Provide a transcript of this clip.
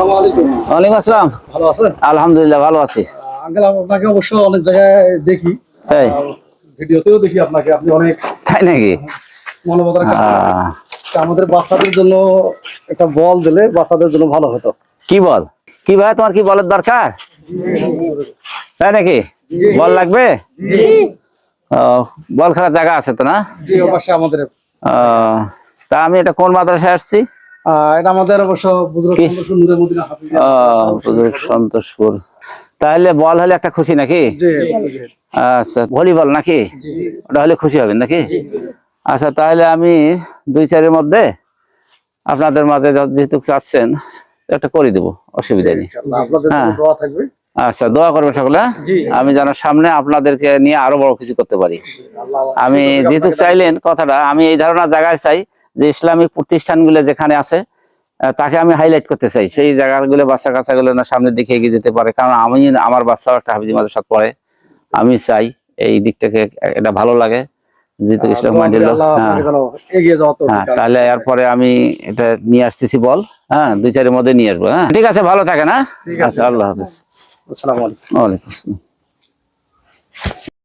আসসালামু আলাইকুম। ওয়ালাইকুম আসসালাম। ভালো আছেন? আলহামদুলিল্লাহ ভালো আছি। আঙ্কেল, আপনাকে অবশ্য অনেক জায়গায় দেখি, তাই ভিডিওতেও দেখি আপনাকে। আপনি অনেক তাই নাকি? মানবতার কাজ করেন। তা আমাদের বাচ্চাদের জন্য একটা বল দিলে বাচ্চাদের জন্য ভালো হতো। কি বল? কি ভাই, তোমার কি বলের দরকার? তাই নাকি? বল লাগবে? ও, বল খেলার জায়গা আছে তো না? জি, অবশ্যই আমাদের। ও, তা আমি এটা কোন মাদ্রাসায় আসছি? এটা আমাদের অবশ্য বুজুর্গ কি? সন্তোষ নূরে মদিনা হাফিজিয়া সন্তোষপুর। তাহলে বল হলে একটা খুশি নাকি? জি, আচ্ছা, ভলিবল নাকি? ওটা হলে খুশি হবেন নাকি? আচ্ছা, তাহলে আমি 2-4 মধ্যে আপনাদের মাঝে যেহেতু চাচ্ছেন একটা করে দেবো, অসুবিধা নেই। ইনশাআল্লাহ আপনাদের জন্য হ্যাঁ, দোয়া থাকবে। আচ্ছা, দোয়া করবেন সকলে। আমি যেন সামনে আপনাদেরকে নিয়ে আরো বড় কিছু করতে পারি। আল্লাহ আমি যেহেতু চাইলেন কথাটা, আমি এই ধারণা জায়গায় চাই যে ইসলামিক প্রতিষ্ঠানগুলো যেখানে আছে তাকে আমি হাইলাইট করতে চাই। সেই জায়গাগুলো বাচ্চা কাচ্চাগুলো না সামনের দিকে এগিয়ে যেতে পারে, কারণ আমি আমার বাচ্চাও একটা হাফিজি মাদ্রাসায় পড়ে। আমি চাই এই দিক থেকে এটা ভালো লাগে যেহেতু ইসলাম মাইন্ডের লোক। আল্লাহ হ্যাঁ আপনাকে যেন এগিয়ে যাওয়া তৌফিক হ্যাঁ, দান করেন। তাহলে এরপরে আমি এটা নিয়ে আসতেছি বল। হ্যাঁ, 2-4 মধ্যে নিয়ে আসবো। হ্যাঁ, ঠিক আছে, ভালো থাকেন। হ্যাঁ, ঠিক আছে। আচ্ছা, আল্লাহ হাফিজ। আসসালামু আলাইকুম। ওয়ালাইকুম আসসালাম।